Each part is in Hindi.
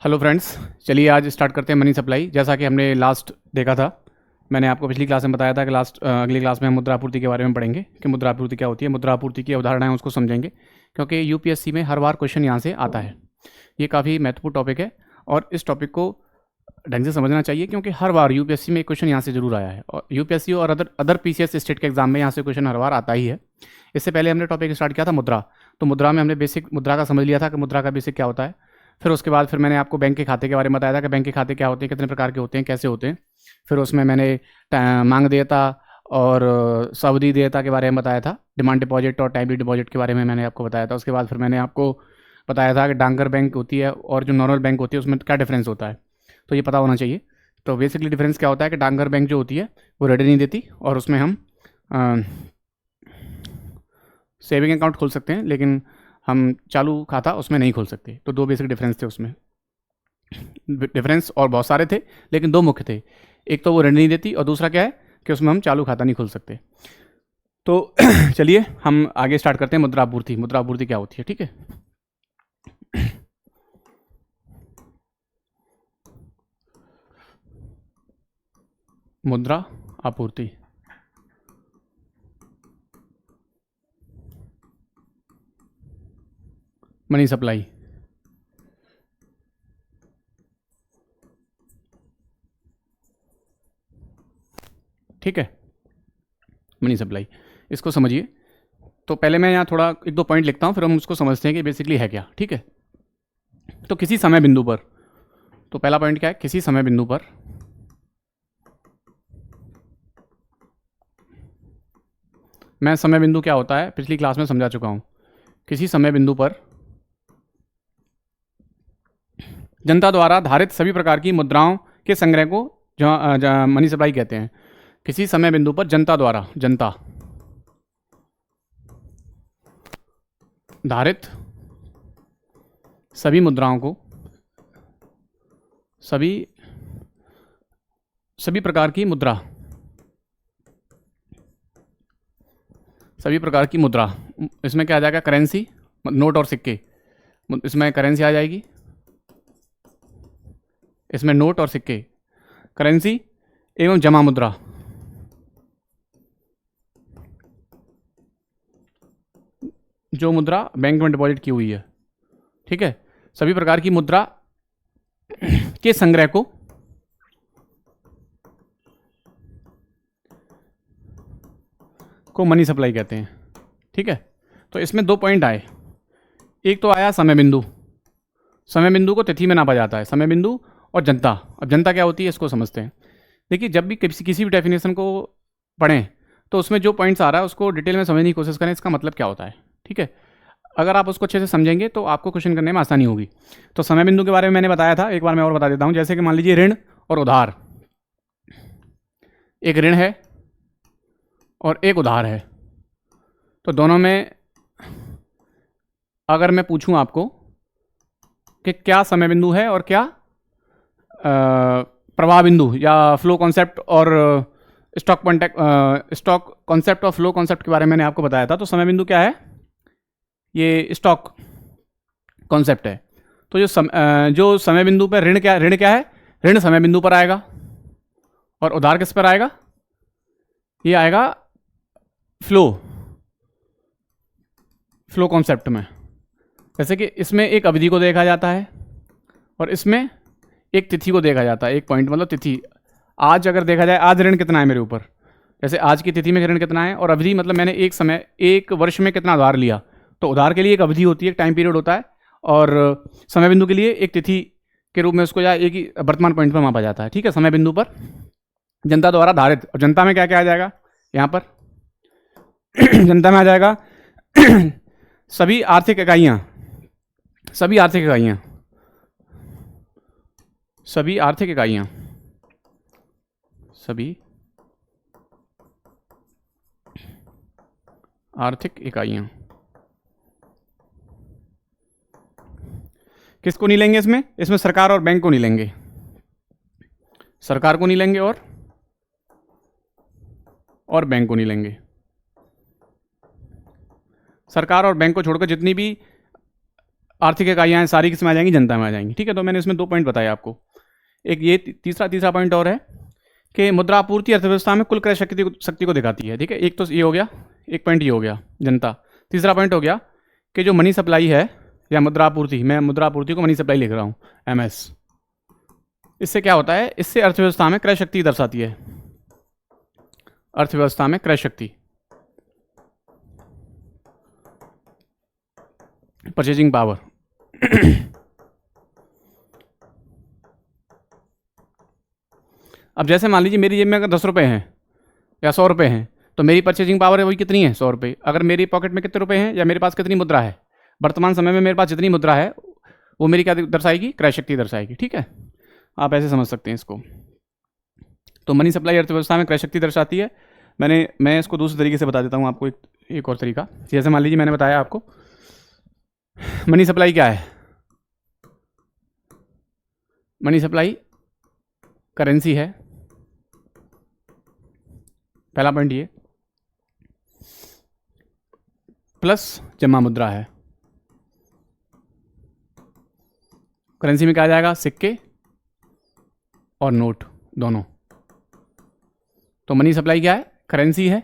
हेलो फ्रेंड्स, चलिए आज स्टार्ट करते हैं मनी सप्लाई। जैसा कि हमने लास्ट देखा था, मैंने आपको पिछली क्लास में बताया था कि अगली क्लास में हम मुद्रा आपूर्ति के बारे में पढ़ेंगे कि मुद्रा आपूर्ति क्या होती है। मुद्रा आपूर्ति की अवधारणाएं उसको समझेंगे, क्योंकि यूपीएससी में हर बार क्वेश्चन यहाँ से आता है। ये काफ़ी महत्वपूर्ण टॉपिक है और इस टॉपिक को ढंग से समझना चाहिए, क्योंकि हर बार यूपीएससी में एक क्वेश्चन यहाँ से जरूर आया है और यूपीएससी और अदर पीसीएस स्टेट के एग्जाम में यहाँ से क्वेश्चन हर बार आता ही है। इससे पहले हमने टॉपिक स्टार्ट किया था मुद्रा। तो मुद्रा में हमने बेसिक मुद्रा का समझ लिया था कि मुद्रा का बेसिक क्या होता है। फिर उसके बाद मैंने आपको बैंक के खाते के बारे में बताया था कि बैंक के खाते क्या होते हैं, कितने प्रकार के होते हैं, कैसे होते हैं। फिर उसमें मैंने मांग देयता और सावधि देयता के बारे में बताया था। डिमांड डिपॉजिट और टाइमली डिपॉजिट के बारे में मैंने आपको बताया था। उसके बाद फिर मैंने आपको बताया था कि डाकघर बैंक होती है और जो नॉर्मल बैंक होती है उसमें क्या डिफरेंस होता है, तो ये पता होना चाहिए। तो बेसिकली डिफरेंस क्या होता है कि डाकघर बैंक जो होती है वो ऋण नहीं देती और उसमें हम सेविंग अकाउंट खोल सकते हैं, लेकिन हम चालू खाता उसमें नहीं खोल सकते। तो दो बेसिक डिफरेंस थे उसमें। डिफरेंस और बहुत सारे थे, लेकिन दो मुख्य थे। एक तो वो ऋण नहीं देती और दूसरा क्या है कि उसमें हम चालू खाता नहीं खोल सकते। तो चलिए हम आगे स्टार्ट करते हैं। मुद्रा आपूर्ति। मुद्रा आपूर्ति क्या होती है, ठीक है। मुद्रा आपूर्ति, मनी सप्लाई। ठीक है, मनी सप्लाई, इसको समझिए। तो पहले मैं यहाँ थोड़ा एक दो पॉइंट लिखता हूँ, फिर हम उसको समझते हैं कि बेसिकली है क्या, ठीक है। तो किसी समय बिंदु पर, तो पहला पॉइंट क्या है, किसी समय बिंदु पर मैं समय बिंदु क्या होता है पिछली क्लास में समझा चुका हूँ। किसी समय बिंदु पर जनता द्वारा धारित सभी प्रकार की मुद्राओं के संग्रह को मनी सप्लाई कहते हैं। किसी समय बिंदु पर जनता द्वारा, जनता धारित सभी मुद्राओं को, सभी प्रकार की मुद्रा, सभी प्रकार की मुद्रा, इसमें क्या आ जाएगा, करेंसी, नोट और सिक्के। इसमें करेंसी आ जाएगी, इसमें नोट और सिक्के, करेंसी एवं जमा मुद्रा। जो मुद्रा बैंक में डिपॉजिट की हुई है, ठीक है। सभी प्रकार की मुद्रा के संग्रह को मनी सप्लाई कहते हैं, ठीक है। तो इसमें दो पॉइंट आए। एक तो आया समय बिंदु। समय बिंदु को तिथि में नापा जाता है, समय बिंदु और जनता। अब जनता क्या होती है इसको समझते हैं। देखिए, जब भी किसी भी डेफिनेशन को पढ़ें तो उसमें जो पॉइंट्स आ रहा है उसको डिटेल में समझने की कोशिश करें, इसका मतलब क्या होता है, ठीक है। अगर आप उसको अच्छे से समझेंगे तो आपको क्वेश्चन करने में आसानी होगी। तो समय बिंदु के बारे में मैंने बताया था, एक बार मैं और बता देता हूँ। जैसे कि मान लीजिए ऋण और उधार, एक ऋण है और एक उधार है। तो दोनों में अगर मैं पूछूं आपको कि क्या समय बिंदु है और क्या प्रवाह बिंदु या फ्लो कॉन्सेप्ट और स्टॉक कॉन्सेप्ट और फ्लो कॉन्सेप्ट के बारे में मैंने आपको बताया था। तो समय बिंदु क्या है, ये स्टॉक कॉन्सेप्ट है। तो जो समय बिंदु पर ऋण क्या है, ऋण समय बिंदु पर आएगा और उधार किस पर आएगा, ये आएगा फ्लो कॉन्सेप्ट में। जैसे कि इसमें एक अवधि को देखा जाता है और इसमें एक तिथि को देखा जाता है। एक पॉइंट मतलब तिथि। आज अगर देखा जाए, आज ऋण कितना है मेरे ऊपर, जैसे आज की तिथि में ऋण कितना है, और अवधि मतलब मैंने एक वर्ष में कितना उधार लिया। तो उधार के लिए एक अवधि होती है, एक टाइम पीरियड होता है, और समय बिंदु के लिए एक तिथि के रूप में उसको या एक ही वर्तमान पॉइंट पर मापा जाता है, ठीक है। समय बिंदु पर जनता द्वारा धारित, और जनता में क्या क्या आ जाएगा यहाँ पर जनता में आ जाएगा सभी आर्थिक इकाइयाँ, सभी आर्थिक इकाइयाँ, सभी आर्थिक इकाइयाँ, सभी आर्थिक इकाइयाँ। किसको नहीं लेंगे इसमें सरकार और बैंक को नहीं लेंगे, सरकार को नहीं लेंगे और बैंक को नहीं लेंगे। सरकार और बैंक को छोड़कर जितनी भी आर्थिक इकाइयाँ हैं सारी किस में आ जाएंगी, जनता में आ जाएंगी। ठीक है, तो मैंने इसमें 2 पॉइंट बताया आपको। एक ये तीसरा पॉइंट और है कि मुद्रा आपूर्ति अर्थव्यवस्था में कुल क्रय शक्ति को दिखाती है। ठीक है, एक तो ये हो गया, एक पॉइंट ये हो गया जनता। तीसरा पॉइंट हो गया कि जो मनी सप्लाई है या मुद्रा आपूर्ति, मैं मुद्रा आपूर्ति को मनी सप्लाई लिख रहा हूँ MS। इससे क्या होता है, इससे अर्थव्यवस्था में क्रय शक्ति दर्शाती है, अर्थव्यवस्था में क्रय शक्ति, परचेजिंग पावर। अब जैसे मान लीजिए मेरी जेब में अगर 10 रुपये हैं या 100 रुपये हैं, तो मेरी परचेजिंग पावर है वही कितनी है, 100 रुपये। अगर मेरी पॉकेट में कितने रुपये हैं या मेरे पास कितनी मुद्रा है, वर्तमान समय में मेरे पास जितनी मुद्रा है वो मेरी क्या दर्शाएगी, क्रय शक्ति दर्शाएगी। ठीक है, आप ऐसे समझ सकते हैं इसको। तो मनी सप्लाई अर्थव्यवस्था में क्रय शक्ति दर्शाती है। मैं इसको दूसरे तरीके से बता देता हूँ आपको, एक और तरीका। जैसे मान लीजिए मैंने बताया आपको मनी सप्लाई क्या है, मनी सप्लाई करेंसी है, पहला पॉइंट ये, प्लस जमा मुद्रा है। करेंसी में क्या आ जाएगा, सिक्के और नोट दोनों। तो मनी सप्लाई क्या है, करेंसी है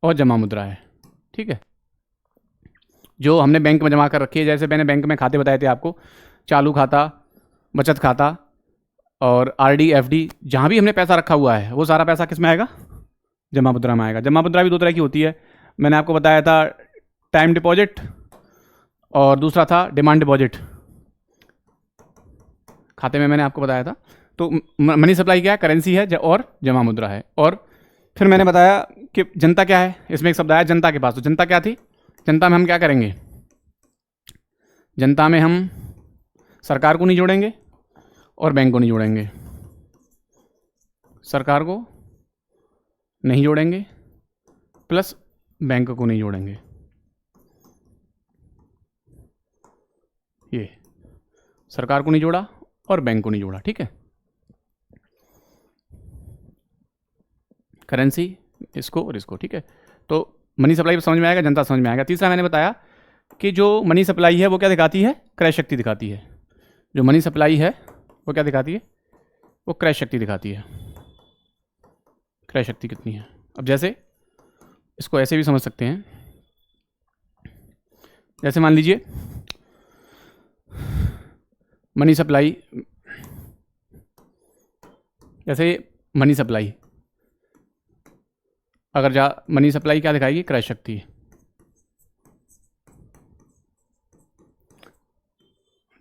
और जमा मुद्रा है। ठीक है, जो हमने बैंक में जमा कर रखी है। जैसे मैंने बैंक में खाते बताए थे आपको, चालू खाता, बचत खाता और RD FD, जहाँ भी हमने पैसा रखा हुआ है वो सारा पैसा किस में आएगा, जमा मुद्रा में आएगा। जमा मुद्रा भी 2 तरह की होती है, मैंने आपको बताया था, टाइम डिपॉजिट और दूसरा था डिमांड डिपॉजिट, खाते में मैंने आपको बताया था। तो मनी सप्लाई क्या है, करेंसी है और जमा मुद्रा है। और फिर मैंने बताया कि जनता क्या है, इसमें एक शब्द आया जनता के पास। तो जनता क्या थी, जनता में हम क्या करेंगे, जनता में हम सरकार को नहीं जोड़ेंगे और बैंक को नहीं जोड़ेंगे, सरकार को नहीं जोड़ेंगे प्लस बैंक को नहीं जोड़ेंगे। ये सरकार को नहीं जोड़ा और बैंक को नहीं जोड़ा। ठीक है, करेंसी इसको और इसको। ठीक है, तो मनी सप्लाई समझ में आएगा, जनता समझ में आएगा। तीसरा मैंने बताया कि जो मनी सप्लाई है वो क्या दिखाती है, क्रय शक्ति दिखाती है। जो मनी सप्लाई है वो क्या दिखाती है, वो क्रय शक्ति दिखाती है। क्रय शक्ति कितनी है, अब जैसे इसको ऐसे भी समझ सकते हैं। जैसे मान लीजिए मनी सप्लाई, जैसे मनी सप्लाई अगर मनी सप्लाई क्या दिखाएगी, क्रय शक्ति।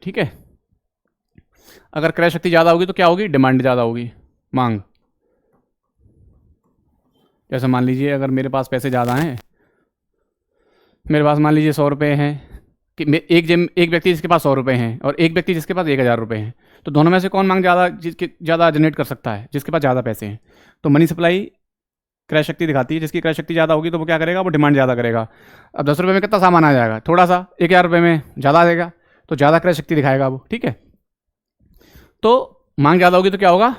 ठीक है, अगर क्रय शक्ति ज़्यादा होगी तो क्या होगी, डिमांड ज़्यादा होगी, मांग। जैसे मान लीजिए अगर मेरे पास पैसे ज़्यादा हैं, मेरे पास मान लीजिए 100 रुपये हैं, कि एक व्यक्ति जिसके पास 100 रुपये हैं और एक व्यक्ति जिसके पास 1000 रुपये हैं, तो दोनों में से कौन मांग ज़्यादा जनरेट कर सकता है, जिसके पास ज़्यादा पैसे हैं। तो मनी सप्लाई क्रय शक्ति दिखाती है, जिसकी क्रय शक्ति ज़्यादा होगी तो वो क्या करेगा, वो डिमांड ज़्यादा करेगा। अब 10 रुपये में कितना सामान आ जाएगा, थोड़ा सा, 1000 रुपये में ज़्यादा आ जाएगा, तो ज़्यादा क्रय शक्ति दिखाएगा वो। ठीक है, तो मांग ज़्यादा होगी तो क्या होगा,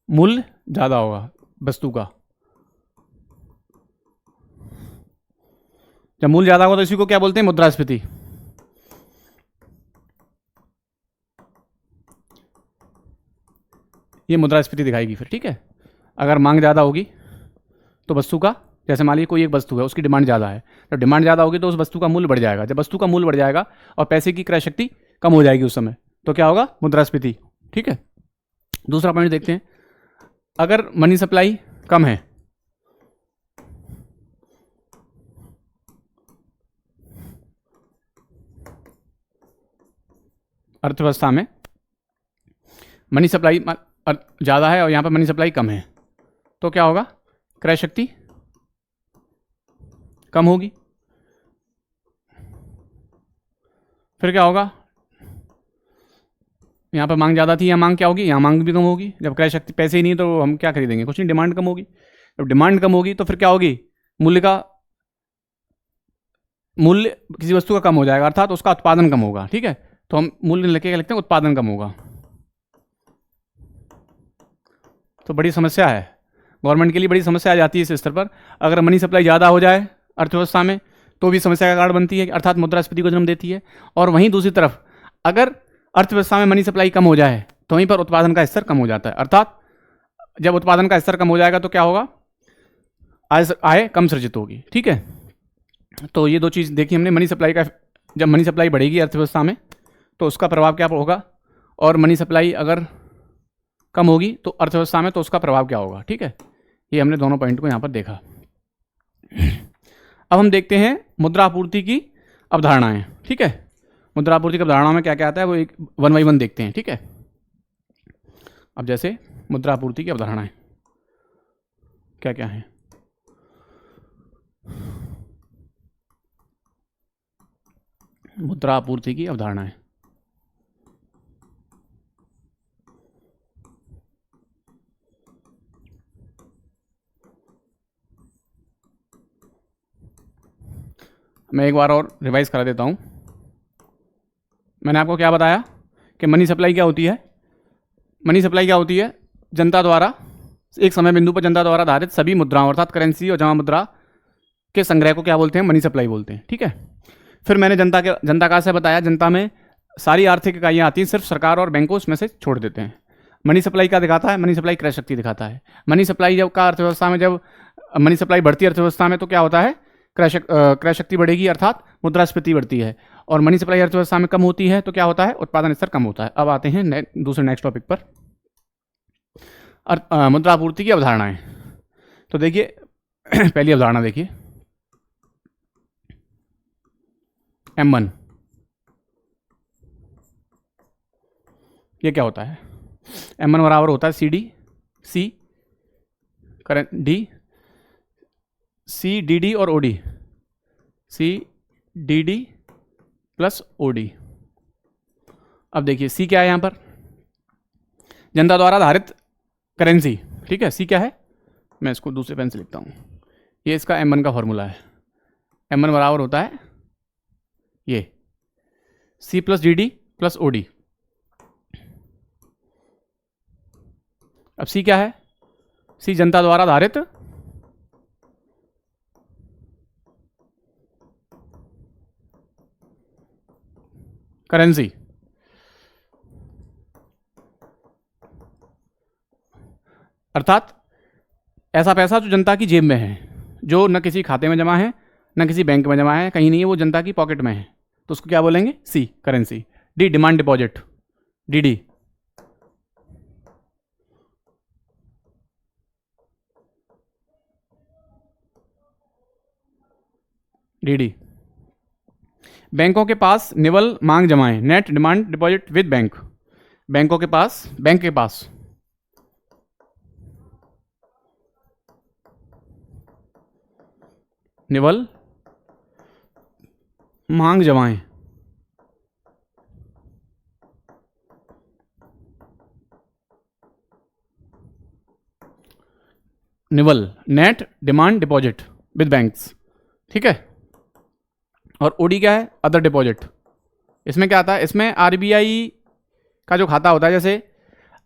मूल्य ज़्यादा होगा वस्तु का। जब मूल्य ज़्यादा होगा तो इसी को क्या बोलते हैं, मुद्रास्फीति। ये मुद्रास्फीति दिखाएगी फिर। ठीक है, अगर मांग ज़्यादा होगी तो वस्तु का, जैसे मान लीजिए कोई एक वस्तु है उसकी डिमांड ज़्यादा है, तो डिमांड ज़्यादा होगी तो उस वस्तु का मूल्य बढ़ जाएगा। जब वस्तु का मूल्य बढ़ जाएगा और पैसे की क्रय शक्ति कम हो जाएगी उस समय, तो क्या होगा, मुद्रास्फीति। ठीक है, दूसरा पॉइंट देखते हैं। अगर मनी सप्लाई कम है, अर्थव्यवस्था में मनी सप्लाई ज़्यादा है और यहाँ पर मनी सप्लाई कम है, तो क्या होगा, क्रय शक्ति कम होगी। फिर क्या होगा, यहाँ पर मांग ज़्यादा थी, यहाँ मांग क्या होगी, यहाँ मांग भी कम होगी। जब क्रय शक्ति, पैसे ही नहीं तो हम क्या खरीदेंगे, कुछ नहीं, डिमांड कम होगी। जब डिमांड कम होगी तो फिर क्या होगी, मूल्य किसी वस्तु का कम हो जाएगा, अर्थात उसका उत्पादन कम होगा। ठीक है, तो हम मूल्य लेके लिखते हैं उत्पादन कम होगा। तो बड़ी समस्या है, गवर्नमेंट के लिए बड़ी समस्या आ जाती है इस स्तर पर। अगर मनी सप्लाई ज़्यादा हो जाए अर्थव्यवस्था में तो भी समस्या का कारण बनती है, अर्थात मुद्रास्फीति को जन्म देती है। और वहीं दूसरी तरफ अगर अर्थव्यवस्था में मनी सप्लाई कम हो जाए तो वहीं पर उत्पादन का स्तर कम हो जाता है, अर्थात जब उत्पादन का स्तर कम हो जाएगा तो क्या होगा, आय कम सृजित होगी। ठीक है, तो ये दो चीज़ देखी हमने। मनी सप्लाई का, जब मनी सप्लाई बढ़ेगी अर्थव्यवस्था में तो उसका प्रभाव क्या होगा, और मनी सप्लाई अगर कम होगी तो अर्थव्यवस्था में तो उसका प्रभाव क्या होगा। ठीक है, ये हमने दोनों पॉइंट को यहाँ पर देखा। अब हम देखते हैं मुद्रा आपूर्ति की अवधारणाएं। ठीक है, मुद्रा आपूर्ति की अवधारणाओं में क्या क्या आता है वो एक 1 बाय 1 देखते हैं। ठीक है, अब जैसे मुद्रा आपूर्ति की अवधारणाएं क्या क्या हैं। मुद्रा आपूर्ति की अवधारणाएं, मैं एक बार और रिवाइज करा देता हूँ। मैंने आपको क्या बताया कि मनी सप्लाई क्या होती है। मनी सप्लाई क्या होती है, जनता द्वारा एक समय बिंदु पर जनता द्वारा धारित सभी मुद्राओं अर्थात करेंसी और जमा मुद्रा के संग्रह को क्या बोलते हैं, मनी सप्लाई बोलते हैं। ठीक है, फिर मैंने जनता का से बताया, जनता में सारी आर्थिक इकाइयाँ आती हैं, सिर्फ सरकार और बैंकों उसमें से छोड़ देते हैं। मनी सप्लाई क्या दिखाता है, मनी सप्लाई क्रय शक्ति दिखाता है। मनी सप्लाई जब का अर्थव्यवस्था में, जब मनी सप्लाई बढ़ती है अर्थव्यवस्था में तो क्या होता है, क्रय शक्ति बढ़ेगी अर्थात मुद्रास्फीति बढ़ती है। और मनी सप्लाई अर्थव्यवस्था में कम होती है तो क्या होता है, उत्पादन स्तर कम होता है। अब आते हैं नेक्स्ट टॉपिक पर, मुद्रा आपूर्ति की अवधारणाएं। तो देखिए पहली अवधारणा देखिए, M1, ये क्या होता है, M1 बराबर होता है CDD और OD, CDD प्लस OD। अब देखिए C क्या है यहाँ पर, जनता द्वारा धारित करेंसी। ठीक है, C क्या है, मैं इसको दूसरे पेन से लिखता हूँ, ये इसका M1 का फॉर्मूला है। M1 बराबर होता है ये C plus DD plus OD। अब C क्या है, C जनता द्वारा धारित करेंसी, अर्थात ऐसा पैसा जो जनता की जेब में है, जो न किसी खाते में जमा है न किसी बैंक में जमा है, कहीं नहीं है, वो जनता की पॉकेट में है, तो उसको क्या बोलेंगे, C currency. D demand deposit, DD। DD बैंकों के पास निवल मांग जमाएं, net demand deposit with bank. बैंकों के पास, बैंक के पास निवल मांग जमाएं, निवल net demand deposit with banks. ठीक है, और OD क्या है, अदर डिपॉजिट। इसमें क्या आता है, इसमें RBI का जो खाता होता है, जैसे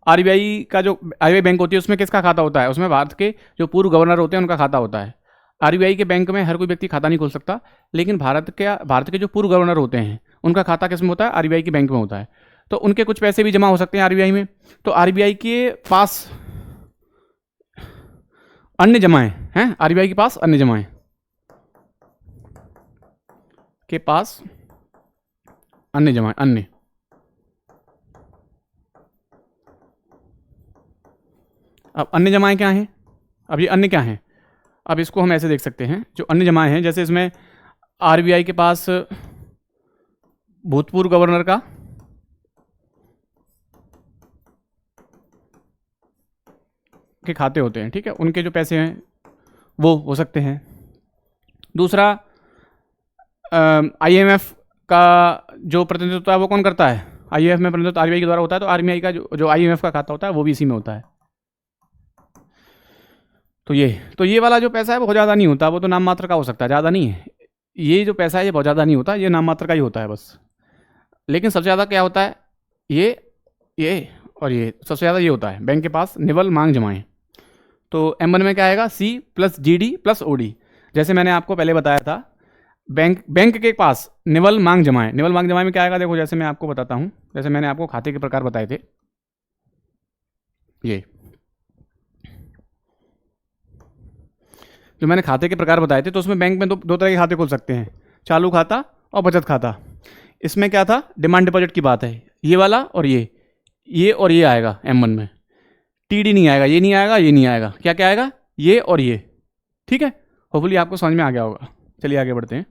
RBI का जो RBI बैंक होती है उसमें किसका खाता होता है, उसमें भारत के जो पूर्व गवर्नर होते हैं उनका खाता होता है। RBI के बैंक में हर कोई व्यक्ति खाता नहीं खोल सकता, लेकिन भारत के जो पूर्व गवर्नर होते हैं उनका खाता किस में होता है, RBI के बैंक में होता है। तो उनके कुछ पैसे भी जमा हो सकते हैं RBI में। तो RBI के पास अन्य जमाएं हैं, RBI के पास अन्य जमाएं के पास अन्य जमाएं, अन्य। अब अन्य जमाएं क्या हैं, अब ये अन्य क्या हैं, अब इसको हम ऐसे देख सकते हैं, जो अन्य जमाएं हैं, जैसे इसमें RBI के पास भूतपूर्व गवर्नर का के खाते होते हैं। ठीक है, उनके जो पैसे हैं वो हो सकते हैं। दूसरा, IMF का जो प्रतिनिधित्व है वो कौन करता है, IMF में प्रतिनिधित्व RBI के द्वारा होता है, तो RBI का जो IMF का खाता होता है वो भी इसी में होता है। तो ये वाला जो पैसा है वो बहुत ज़्यादा नहीं होता, वो तो नाम मात्र का हो सकता है, ज़्यादा नहीं है। ये जो पैसा है ये बहुत ज़्यादा नहीं होता, ये नाम मात्र का ही होता है बस। लेकिन सबसे ज़्यादा क्या होता है, ये और ये सबसे ज़्यादा ये होता है बैंक के पास निवल मांग जमाएं। तो M1 में क्या आएगा, C plus GD plus OD। जैसे मैंने आपको पहले बताया था, बैंक बैंक के पास निवल मांग जमाएं। निवल मांग जमाएं में क्या आएगा, देखो जैसे मैं आपको बताता हूं, जैसे मैंने आपको खाते के प्रकार बताए थे, ये जो मैंने खाते के प्रकार बताए थे, तो उसमें बैंक में दो तरह के खाते खोल सकते हैं, चालू खाता और बचत खाता। इसमें क्या था, डिमांड डिपॉजिट की बात है, ये वाला और ये और ये आएगा M1 में, TD नहीं आएगा, ये नहीं आएगा, ये नहीं आएगा, क्या क्या आएगा, ये और ये। ठीक है, होपफुली आपको समझ में आ गया होगा। चलिए आगे बढ़ते हैं।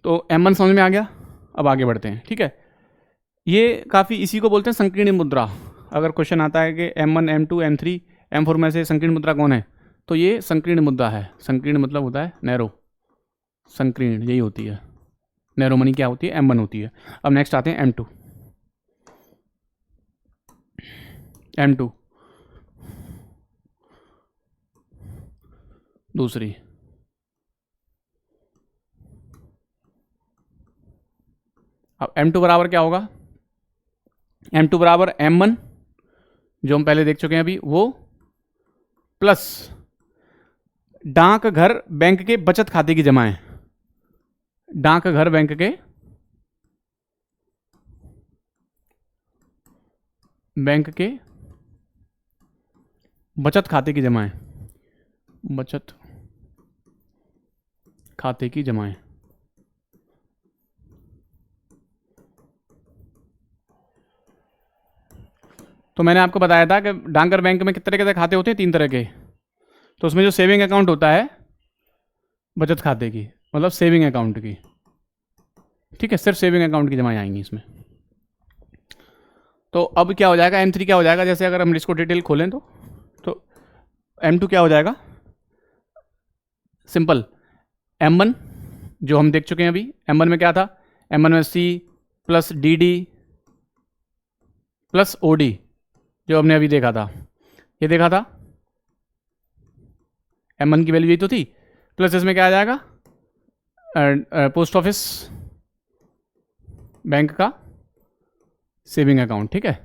तो M1 समझ में आ गया, अब आगे बढ़ते हैं। ठीक है, ये काफ़ी, इसी को बोलते हैं संकीर्ण मुद्रा। अगर क्वेश्चन आता है कि M1 M2 M3 M4 में से संकीर्ण मुद्रा कौन है, तो ये संकीर्ण मुद्रा है। संकीर्ण मतलब होता है नैरो, संकीर्ण यही होती है, नैरो मनी क्या होती है, M1 होती है। अब नेक्स्ट आते हैं M2। M2 दूसरी, अब M2 बराबर क्या होगा, M2 बराबर M1 जो हम पहले देख चुके हैं अभी, वो प्लस डाक घर बैंक के बचत खाते की जमाएं। डाक घर बैंक के बचत खाते की जमाएं, बचत खाते की जमाएं। तो मैंने आपको बताया था कि डाकघर बैंक में कितने तरह के खाते होते हैं, 3 तरह के। तो उसमें जो सेविंग अकाउंट होता है बचत खाते की, मतलब सेविंग अकाउंट की, ठीक है, सिर्फ सेविंग अकाउंट की जमाएं आएंगी इसमें। तो अब क्या हो जाएगा, M3 क्या हो जाएगा, जैसे अगर हम इसको डिटेल खोलें तो M2 क्या हो जाएगा, सिंपल M1 जो हम देख चुके हैं अभी, M1 में क्या था, M1 में C plus DD plus OD जो हमने अभी देखा था, ये देखा था, M1 की वैल्यू यही तो थी, प्लस इसमें क्या आ जाएगा, पोस्ट ऑफिस बैंक का सेविंग अकाउंट। ठीक है,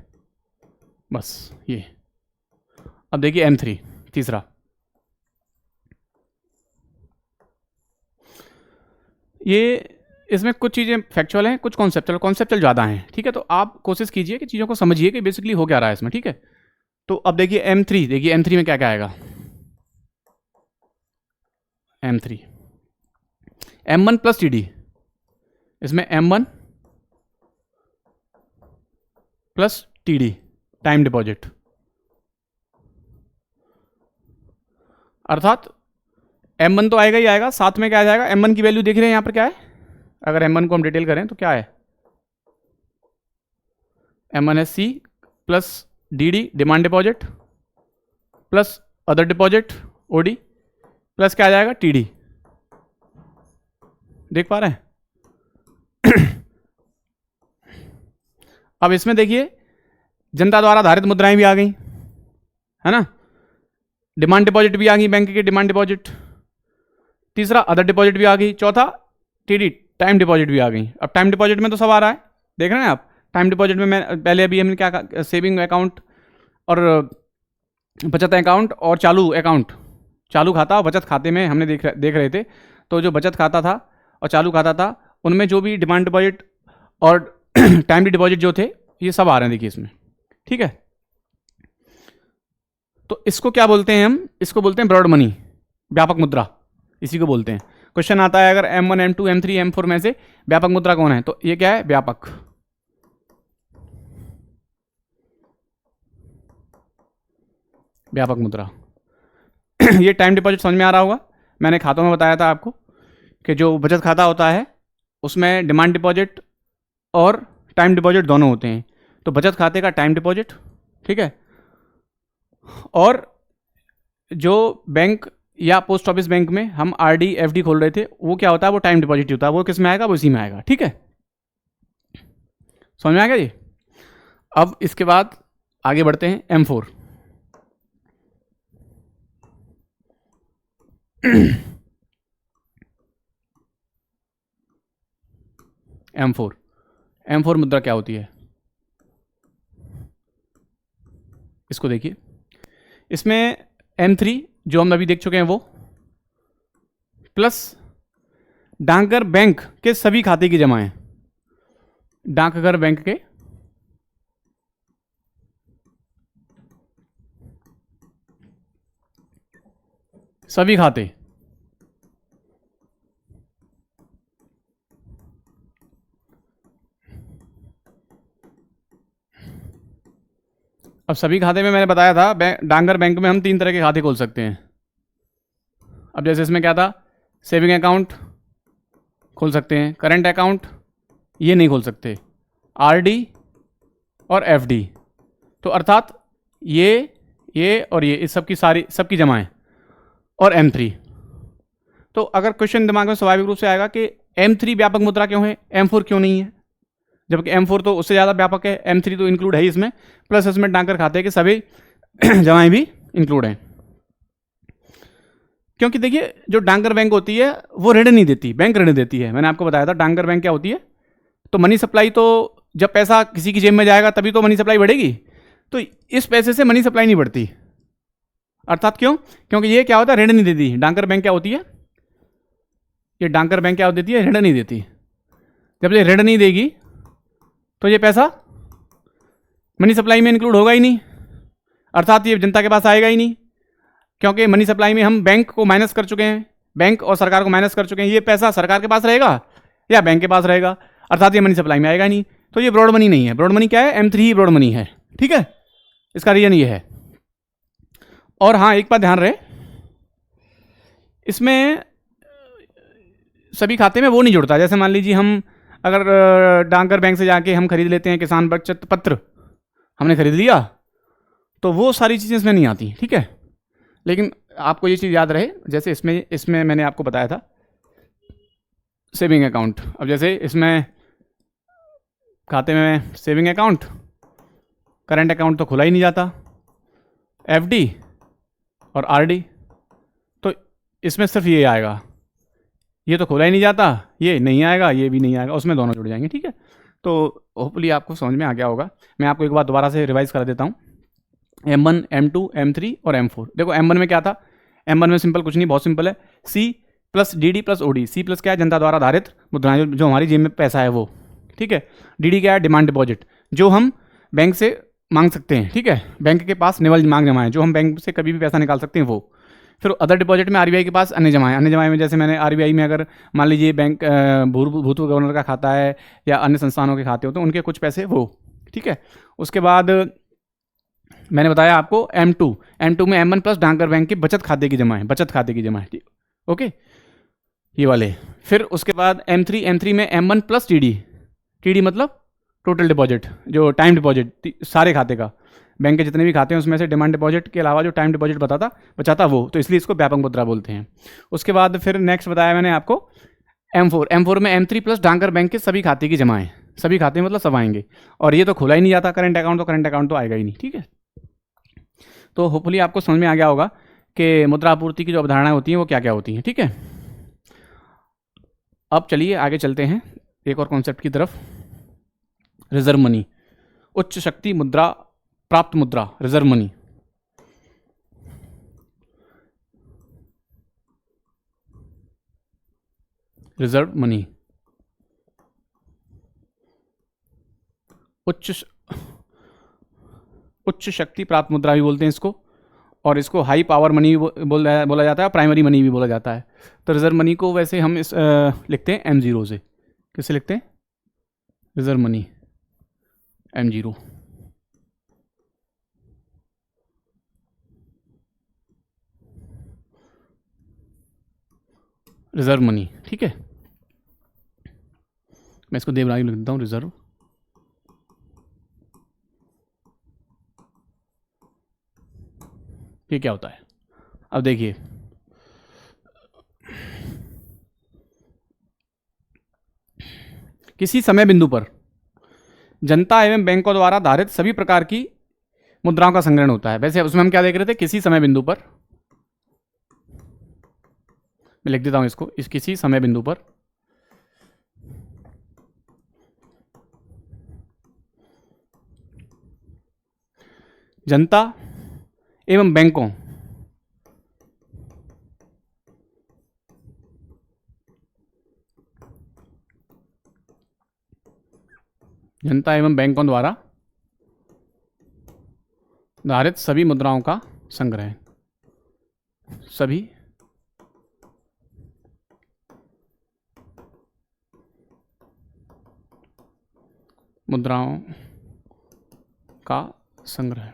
बस ये। अब देखिए M3 तीसरा, ये इसमें कुछ चीज़ें फैक्चुअल हैं, कुछ कॉन्सेप्चुअल ज़्यादा हैं। ठीक है, तो आप कोशिश कीजिए कि चीज़ों को समझिए कि बेसिकली हो क्या रहा है इसमें। ठीक है, तो अब देखिए M3, देखिए M3 में क्या क्या आएगा, M3 M1 प्लस TD, इसमें M1 plus TD time deposit, अर्थात M1 तो आएगा ही आएगा, साथ में क्या आ जाएगा, M1 की वैल्यू देख रहे हैं यहाँ पर क्या है, अगर M1 को हम डिटेल करें तो क्या है, M1 C plus DD demand deposit plus other deposit OD plus क्या आ जाएगा TD, देख पा रहे हैं। अब इसमें देखिए जनता द्वारा धारित मुद्राएं भी आ गई, है ना, डिमांड डिपॉजिट भी आ गई, बैंक की डिमांड डिपॉजिट, तीसरा अदर डिपॉजिट भी आ गई, चौथा TD टाइम डिपॉजिट भी आ गई। अब टाइम डिपॉजिट में तो सब आ रहा है, देख रहे हैं आप, टाइम डिपॉजिट में मैं पहले अभी हमने क्या, सेविंग अकाउंट और बचत अकाउंट और चालू अकाउंट, चालू खाता और बचत खाते में हमने देख रहे थे। तो जो बचत खाता था और चालू खाता था, उनमें जो भी डिमांड डिपॉजिट और टाइम डिपॉजिट जो थे, ये सब आ रहे हैं देखिए इसमें। ठीक है, तो इसको क्या बोलते हैं हम, इसको बोलते हैं ब्रॉड मनी, व्यापक मुद्रा, इसी को बोलते हैं। क्वेश्चन आता है अगर M1 M2 M3 M4 में से व्यापक मुद्रा कौन है, तो ये क्या है, व्यापक, व्यापक मुद्रा। ये टाइम डिपॉजिट समझ में आ रहा होगा, मैंने खातों में बताया था आपको कि जो बचत खाता होता है उसमें डिमांड डिपॉजिट और टाइम डिपॉजिट दोनों होते हैं। तो बचत खाते का टाइम डिपॉजिट, ठीक है, और जो बैंक या पोस्ट ऑफिस बैंक में हम RD FD खोल रहे थे, वो क्या होता है, वो टाइम डिपॉजिट होता है, वो किस में आएगा, वो इसी में आएगा। ठीक है, समझ में आ गया ये। अब इसके बाद आगे बढ़ते हैं M4। M4 मुद्रा क्या होती है, इसको देखिए, इसमें M3 जो हम अभी देख चुके हैं वो, प्लस डाकघर बैंक के सभी खाते की जमाएं, डाकघर बैंक के सभी खाते, अब सभी खाते में मैंने बताया था डाकघर बैंक में हम 3 तरह के खाते खोल सकते हैं। अब जैसे इसमें क्या था, सेविंग अकाउंट खोल सकते हैं, करंट अकाउंट ये नहीं खोल सकते, आरडी और एफडी, तो अर्थात ये और ये इस सबकी जमाएं, और M3। तो अगर क्वेश्चन दिमाग में स्वाभाविक रूप से आएगा कि M3 व्यापक मुद्रा क्यों है, M4 क्यों नहीं है, जबकि M4 तो उससे ज़्यादा व्यापक है, M3 तो इंक्लूड है ही इसमें, प्लस इसमें डाकघर खाते के सभी जमाएं भी इंक्लूड हैं। क्योंकि देखिए जो डाकघर बैंक होती है वो ऋण नहीं देती, बैंक ऋण देती है। मैंने आपको बताया था डाकघर बैंक क्या होती है, तो मनी सप्लाई, तो जब पैसा किसी की जेब में जाएगा तभी तो मनी सप्लाई बढ़ेगी, तो इस पैसे से मनी सप्लाई नहीं बढ़ती। अर्थात क्यों, क्योंकि ये क्या होता है, ऋण नहीं देती। डाकघर बैंक क्या होती है, ये डाकघर बैंक क्या देती है, ऋण नहीं देती। जब ये ऋण नहीं देगी तो ये पैसा मनी सप्लाई में इंक्लूड होगा ही नहीं, अर्थात ये जनता के पास आएगा ही नहीं, क्योंकि मनी सप्लाई में हम बैंक को माइनस कर चुके हैं, बैंक और सरकार को माइनस कर चुके हैं। ये पैसा सरकार के पास रहेगा या बैंक के पास रहेगा, अर्थात ये मनी सप्लाई में आएगा नहीं, तो ये ब्रॉड मनी नहीं है। ब्रॉड मनी क्या है, M3 ही ब्रॉड मनी है, ठीक है, इसका रीजन ये है। और हाँ, एक बात ध्यान रहे, इसमें सभी खाते में वो नहीं जुड़ता। जैसे मान लीजिए हम अगर डाकघर बैंक से जाके हम खरीद लेते हैं किसान बचत पत्र, हमने खरीद लिया, तो वो सारी चीज़ें इसमें नहीं आती, ठीक है। लेकिन आपको ये चीज़ याद रहे, जैसे इसमें मैंने आपको बताया था सेविंग अकाउंट। अब जैसे इसमें खाते में सेविंग अकाउंट, करंट अकाउंट तो खुला ही नहीं जाता, FD और RD, तो इसमें सिर्फ ये आएगा, ये तो खुला ही नहीं जाता, ये नहीं आएगा, ये भी नहीं आएगा, उसमें दोनों जुड़ जाएंगे, ठीक है। तो होपफुली आपको समझ में आ गया होगा। मैं आपको एक बार दोबारा से रिवाइज करा देता हूँ। M1, M2, M3 और M4। देखो M1 में क्या था, M1 में सिंपल कुछ नहीं, बहुत सिंपल है, C plus DD plus OD। C plus क्या है, जनता द्वारा धारित मुद्राएं, जो हमारी जेब में पैसा है वो, ठीक है। DD क्या है, डिमांड डिपॉजिट, जो हम बैंक से मांग सकते हैं, ठीक है, बैंक के पास निवल मांग जमा है, जो हम बैंक से कभी भी पैसा निकाल सकते हैं वो। फिर अदर डिपॉजिट में RBI के पास अन्य जमाएं, अन्य जमाएं में जैसे मैंने RBI में अगर मान लीजिए बैंक भूतपूर्व गवर्नर का खाता है या अन्य संस्थानों के खाते होते हैं, उनके कुछ पैसे वो, ठीक है। उसके बाद मैंने बताया आपको M2 में M1 प्लस डाकघर बैंक के बचत खाते की जमाएं, बचत खाते की जमाएं, ठीक, ओके, ये वाले। फिर उसके बाद M3 में M1 प्लस TD मतलब टोटल डिपॉजिट, जो टाइम डिपॉजिट सारे खाते का, बैंक के जितने भी खाते हैं उसमें से डिमांड डिपॉजिट के अलावा जो टाइम डिपॉजिट बचाता वो, तो इसलिए इसको व्यापक मुद्रा बोलते हैं। उसके बाद फिर नेक्स्ट बताया मैंने आपको M4 में M3 प्लस डाकघर बैंक के सभी खाते की जमाएं, सभी खाते मतलब सब आएंगे, और ये तो खुला ही नहीं जाता, करंट अकाउंट तो आएगा ही नहीं, ठीक है। तो होपफुली आपको समझ में आ गया होगा कि मुद्रा आपूर्ति की जो अवधारणाएं होती हैं वो क्या क्या होती हैं, ठीक है। अब चलिए आगे चलते हैं एक और कॉन्सेप्ट की तरफ, रिजर्व मनी, उच्च शक्ति मुद्रा, प्राप्त मुद्रा, रिजर्व मनी। रिजर्व मनी उच्च शक्ति प्राप्त मुद्रा भी बोलते हैं इसको, और इसको हाई पावर मनी बोला जाता है, प्राइमरी मनी भी बोला जाता है। तो रिजर्व मनी को वैसे हम लिखते हैं M0 से, किससे लिखते हैं, reserve money M0, reserve money, ठीक है। मैं इसको देवनागरी लिख देता हूँ, रिजर्व, ये क्या होता है। अब देखिए, किसी समय बिंदु पर जनता एवं बैंकों द्वारा धारित सभी प्रकार की मुद्राओं का संग्रहण होता है। वैसे उसमें हम क्या देख रहे थे, किसी समय बिंदु पर, मैं लिख देता हूं इसको, इस किसी समय बिंदु पर जनता एवं बैंकों द्वारा धारित सभी मुद्राओं का संग्रह, सभी मुद्राओं का संग्रह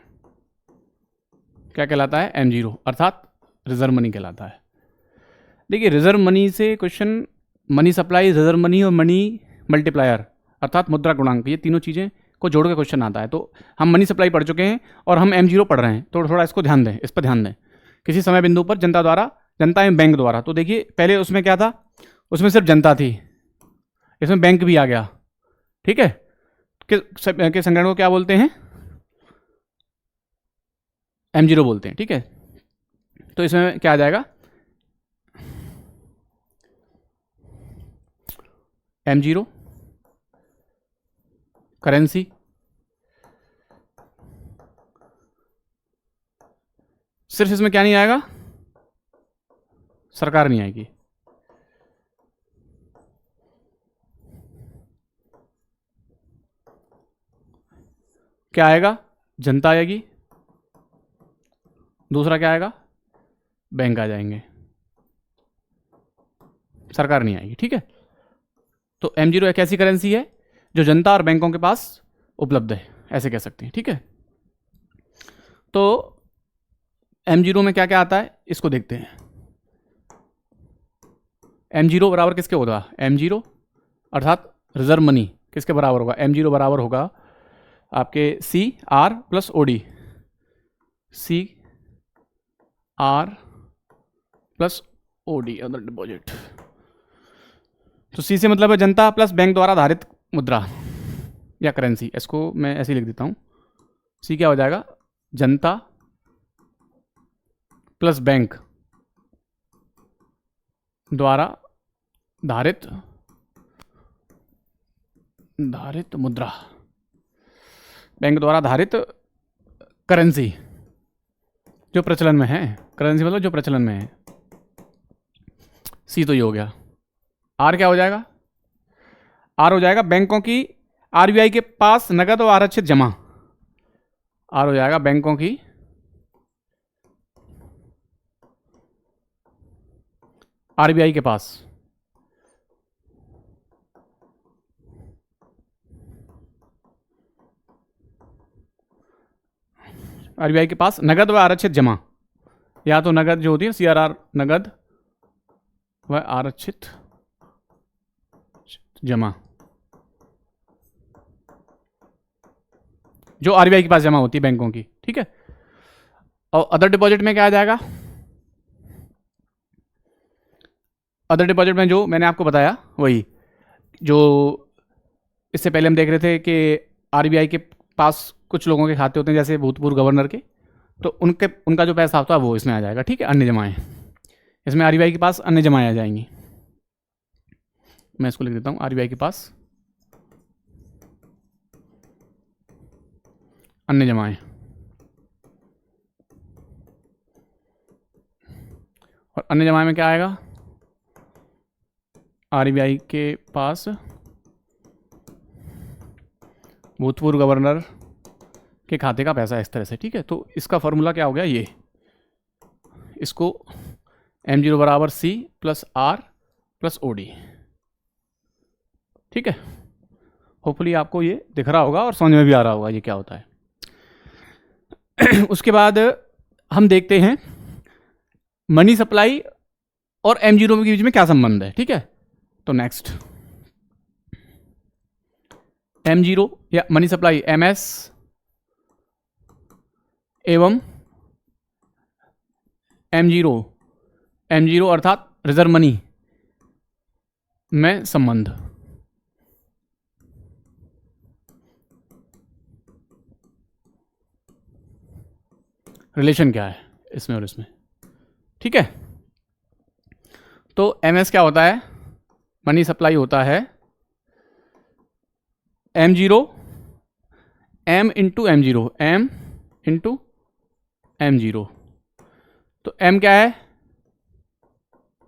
क्या कहलाता है? M0 अर्थात रिजर्व मनी कहलाता है। देखिए रिजर्व मनी से question, money supply, reserve money और मनी मल्टीप्लायर अर्थात मुद्रा गुणांक, ये तीनों चीज़ें को जोड़ के क्वेश्चन आता है। तो हम मनी सप्लाई पढ़ चुके हैं और हम M0 पढ़ रहे हैं, तो थोड़ा इसको ध्यान दें, इस पर ध्यान दें। किसी समय बिंदु पर जनता एवं बैंक द्वारा, तो देखिए पहले उसमें क्या था, उसमें सिर्फ जनता थी, इसमें बैंक भी आ गया, ठीक है। के संग्रहण को क्या बोलते हैं? M0 बोलते हैं, ठीक है। तो इसमें क्या आ जाएगा? M0 करेंसी, सिर्फ इसमें क्या नहीं आएगा? सरकार नहीं आएगी, क्या आएगा? जनता आएगी, दूसरा क्या आएगा? बैंक आ जाएंगे, सरकार नहीं आएगी, ठीक है। तो M0 एक ऐसी करेंसी है जो जनता और बैंकों के पास उपलब्ध है, ऐसे कह सकते हैं, ठीक है। तो M0 में क्या क्या आता है इसको देखते हैं। M0 बराबर किसके होगा? M0 अर्थात रिजर्व मनी किसके बराबर होगा? M0 बराबर होगा आपके CR plus OD, CR plus OD other deposit. तो C से मतलब है जनता प्लस बैंक द्वारा धारित मुद्रा या करेंसी, इसको मैं ऐसे ही लिख देता हूँ। C क्या हो जाएगा? जनता प्लस बैंक द्वारा धारित मुद्रा, बैंक द्वारा धारित करेंसी जो प्रचलन में है, करेंसी मतलब जो प्रचलन में है। C तो ये हो गया। R क्या हो जाएगा? R हो जाएगा बैंकों की RBI के पास नकद और आरक्षित जमा। R हो जाएगा बैंकों की RBI के पास नगद व आरक्षित जमा, या तो नगद जो होती है CRR नगद व आरक्षित जमा, जो RBI के पास जमा होती है बैंकों की, ठीक है। और अदर डिपॉजिट में क्या आ जाएगा? अदर डिपॉजिट में जो मैंने आपको बताया वही, जो इससे पहले हम देख रहे थे कि RBI के पास कुछ लोगों के खाते होते हैं, जैसे भूतपूर्व गवर्नर के, तो उनका जो पैसा होता है वो इसमें आ जाएगा, ठीक है। अन्य जमाएं, इसमें RBI के पास अन्य जमाएं आ जाएंगी। मैं इसको लिख देता हूँ, RBI के पास अन्य जमाएं, और अन्य जमाएं में क्या आएगा? RBI के पास भूतपूर्व गवर्नर के खाते का पैसा, इस तरह से, ठीक है। तो इसका फॉर्मूला क्या हो गया? ये, इसको M0 बराबर C plus R plus OD, ठीक है। होपफुली आपको ये दिख रहा होगा और समझ में भी आ रहा होगा ये क्या होता है। उसके बाद हम देखते हैं मनी सप्लाई और M0 के बीच में क्या संबंध है, ठीक है। तो नेक्स्ट M0 या मनी सप्लाई MS एवं M0 अर्थात रिजर्व मनी में संबंध। रिलेशन क्या है इसमें और इसमें, ठीक है। तो MS क्या होता है? मनी सप्लाई होता है M0 M into M0, M into M0। तो M क्या है?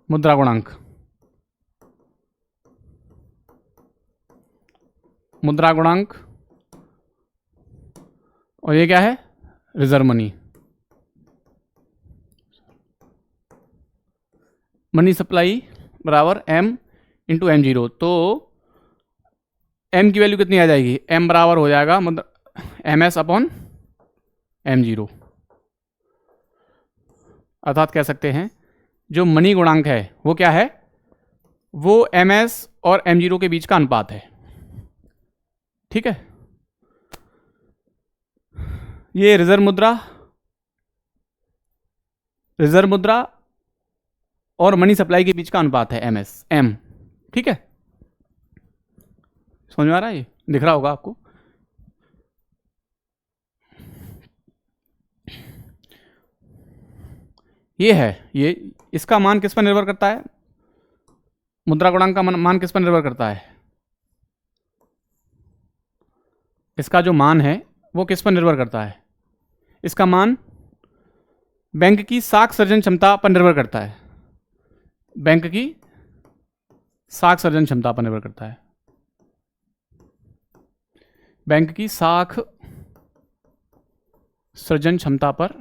मुद्रा गुणांक। मुद्रा गुणांक। और ये क्या है? Reserve money. मनी सप्लाई बराबर M इंटू M0। तो M की वैल्यू कितनी आ जाएगी? M बराबर हो जाएगा MS अपॉन M0। अर्थात कह सकते हैं जो मनी गुणांक है वो क्या है? वो MS और M0 के बीच का अनुपात है। ठीक है, ये रिजर्व मुद्रा और मनी सप्लाई के बीच का अनुपात है M। ठीक है, समझ में आ रहा है? ये दिख रहा होगा आपको। ये है, ये इसका मान किस पर निर्भर करता है? मुद्रा गुणांक का मान किस पर निर्भर करता है? इसका जो मान है वो किस पर निर्भर करता है? इसका मान बैंक की साख सर्जन क्षमता पर निर्भर करता है। बैंक की साख सर्जन क्षमता पर निर्भर करता है। बैंक की साख सर्जन क्षमता पर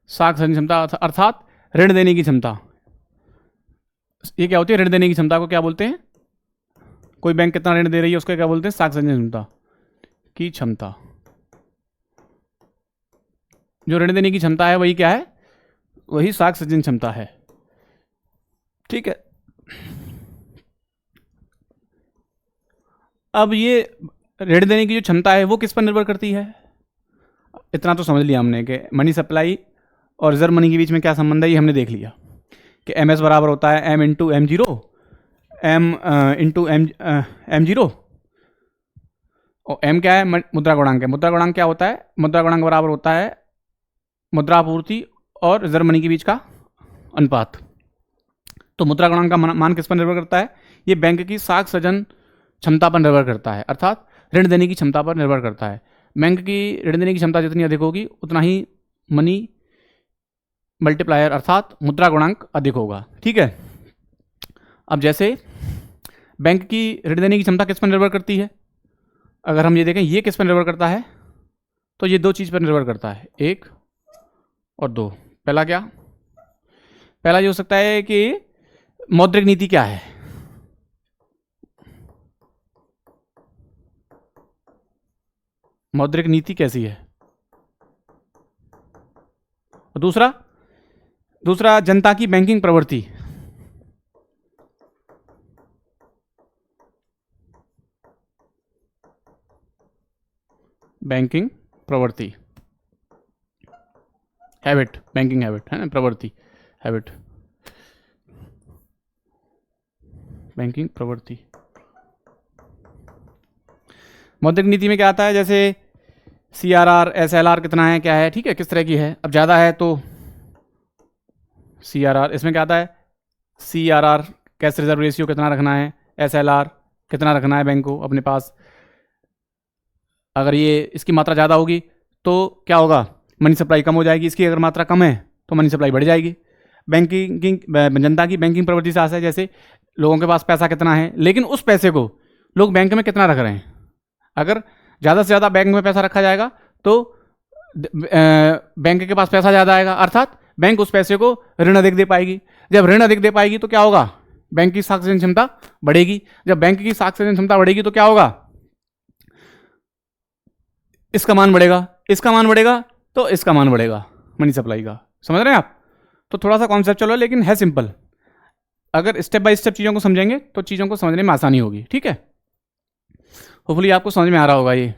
साख सर्जन क्षमता अर्थात ऋण देने की क्षमता। ये क्या होती है? ऋण देने की क्षमता को क्या बोलते हैं? कोई बैंक कितना ऋण दे रही है उसको क्या बोलते हैं? साख सर्जन क्षमता की क्षमता। जो ऋण देने की क्षमता है वही क्या है? वही साख सर्जन क्षमता है। ठीक है, अब ये ऋण देने की जो क्षमता है वो किस पर निर्भर करती है? इतना तो समझ लिया हमने कि मनी सप्लाई और रिजर्व मनी के बीच में क्या संबंध है, ये हमने देख लिया कि MS बराबर होता है M into M0, M into M0। और M क्या है? मुद्रा गुणांक है। मुद्रा गुणांक क्या होता है? मुद्रा गुणांक बराबर होता है मुद्रा आपूर्ति और रिजर्व मनी के बीच का अनुपात। तो मुद्रा गुणांक का मान किस पर निर्भर करता है? ये बैंक की साख सर्जन क्षमता पर निर्भर करता है, अर्थात ऋण देने की क्षमता पर निर्भर करता है। बैंक की ऋण देने की क्षमता जितनी अधिक होगी उतना ही मनी मल्टीप्लायर अर्थात मुद्रा गुणांक अधिक होगा। ठीक है, अब जैसे बैंक की ऋण देने की क्षमता किस पर निर्भर करती है? अगर हम ये देखें ये किस पर निर्भर करता है, तो ये दो चीज़ पर निर्भर करता है, 1 और 2। पहला क्या? पहला ये हो सकता है कि मौद्रिक नीति क्या है? मौद्रिक नीति कैसी है? और दूसरा जनता की बैंकिंग प्रवृत्ति। बैंकिंग प्रवृत्ति, हैबिट, बैंकिंग हैबिट है ना, प्रवृत्ति हैबिट, बैंकिंग प्रवृत्ति। मौद्रिक नीति में क्या आता है? जैसे CRR SLR कितना है, क्या है, ठीक है, किस तरह की है। अब ज़्यादा है तो CRR, इसमें क्या आता है? CRR कैश रिजर्व रेशियो कितना रखना है, SLR कितना रखना है बैंक को अपने पास। अगर ये इसकी मात्रा ज़्यादा होगी तो क्या होगा? मनी सप्लाई कम हो जाएगी। इसकी अगर मात्रा कम है तो मनी सप्लाई बढ़ जाएगी। जनता की बैंकिंग प्रवृत्ति से आता है जैसे लोगों के पास पैसा कितना है, लेकिन उस पैसे को लोग बैंक में कितना रख रहे हैं। अगर ज़्यादा से ज़्यादा बैंक में पैसा रखा जाएगा तो बैंक के पास पैसा ज़्यादा आएगा, अर्थात बैंक उस पैसे को ऋण अधिक दे पाएगी। जब ऋण अधिक दे पाएगी तो क्या होगा? बैंक की साख सर्जन क्षमता बढ़ेगी। जब बैंक की साख सर्जन क्षमता बढ़ेगी तो क्या होगा? इसका मान बढ़ेगा, इसका मान बढ़ेगा तो इसका मान बढ़ेगा मनी सप्लाई का। समझ रहे हैं आप? तो थोड़ा सा कॉन्सेप्ट चलो, लेकिन है सिंपल। अगर स्टेप बाय स्टेप चीज़ों को समझेंगे तो चीज़ों को समझने में आसानी होगी। ठीक है, होपफुली आपको समझ में आ रहा होगा ये।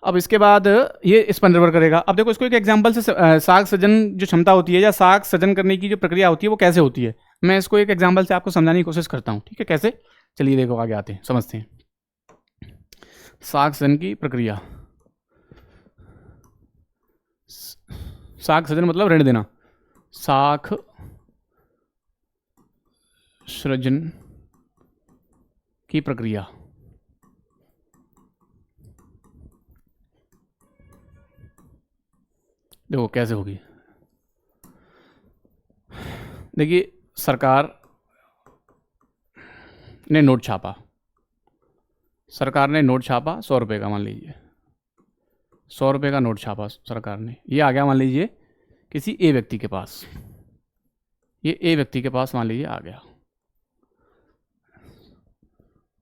अब इसके बाद ये इस पर निर्भर करेगा। अब देखो इसको एक एग्जांपल से साख सृजन जो क्षमता होती है या साख सृजन करने की जो प्रक्रिया होती है वो कैसे होती है, मैं इसको एक एग्जांपल से आपको समझाने की कोशिश करता हूँ। ठीक है, कैसे? चलिए देखो आगे आते हैं, समझते हैं। साख सृजन की प्रक्रिया। साख सृजन मतलब ऋण देना। साख सृजन की प्रक्रिया। देखो कैसे होगी। देखिए, सरकार ने नोट छापा, सरकार ने नोट छापा 100 रुपये का, मान लीजिए 100 रुपये का नोट छापा सरकार ने। ये आ गया मान लीजिए किसी ए व्यक्ति के पास, ये ए व्यक्ति के पास मान लीजिए आ गया,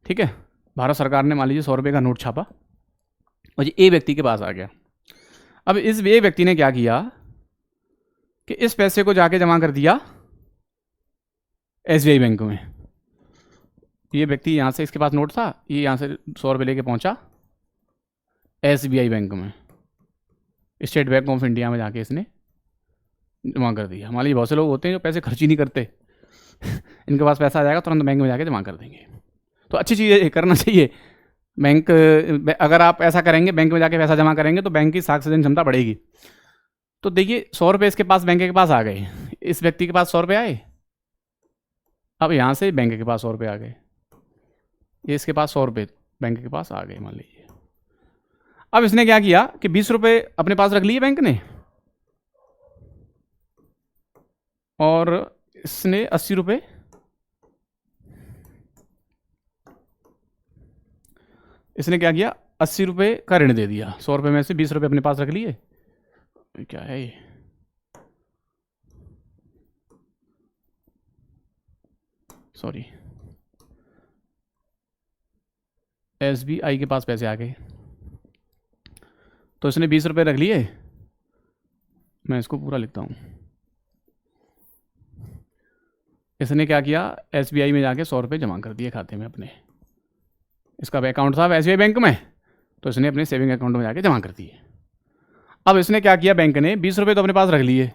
ठीक है। भारत सरकार ने मान लीजिए 100 रुपये का नोट छापा और ये ए व्यक्ति के पास आ गया। अब इस ए व्यक्ति ने क्या किया कि इस पैसे को जाके जमा कर दिया एसबीआई बैंक में। ये व्यक्ति यहाँ से, इसके पास नोट था, ये यहाँ से 100 रुपये लेके पहुँचा एसबीआई बैंक में, स्टेट बैंक ऑफ इंडिया में जाके इसने जमा कर दिया। मान लीजिए बहुत से लोग होते हैं जो पैसे खर्च ही नहीं करते इनके पास पैसा आ जाएगा तुरंत बैंक में जाके जमा कर देंगे। तो अच्छी चीज़ है, करना चाहिए। बैंक, अगर आप ऐसा करेंगे, बैंक में जाके पैसा जमा करेंगे तो बैंक की साख क्षमता बढ़ेगी। तो देखिए 100 रुपये इसके पास, बैंक के पास आ गए, इस व्यक्ति के पास 100 रुपये आए। अब यहाँ से बैंक के पास 100 रुपये आ गए, ये इसके पास 100 रुपये बैंक के पास आ गए मान लीजिए। अब इसने क्या किया कि 20 रुपये अपने पास रख लिए बैंक ने, और इसने 80 रुपये इसने क्या किया, 80 रुपये का ऋण दे दिया। 100 रुपये में से 20 रुपये अपने पास रख लिए। क्या है ये, सॉरी, एसबीआई के पास पैसे आ गए तो इसने 20 रुपये रख लिए। मैं इसको पूरा लिखता हूँ। इसने क्या किया, एसबीआई में जाके 100 रुपये जमा कर दिए खाते में अपने। इसका अकाउंट था एसबीआई बैंक में, तो इसने अपने सेविंग अकाउंट में जाके जमा कर दिए। अब इसने क्या किया, बैंक ने 20 रुपये तो अपने पास रख लिए,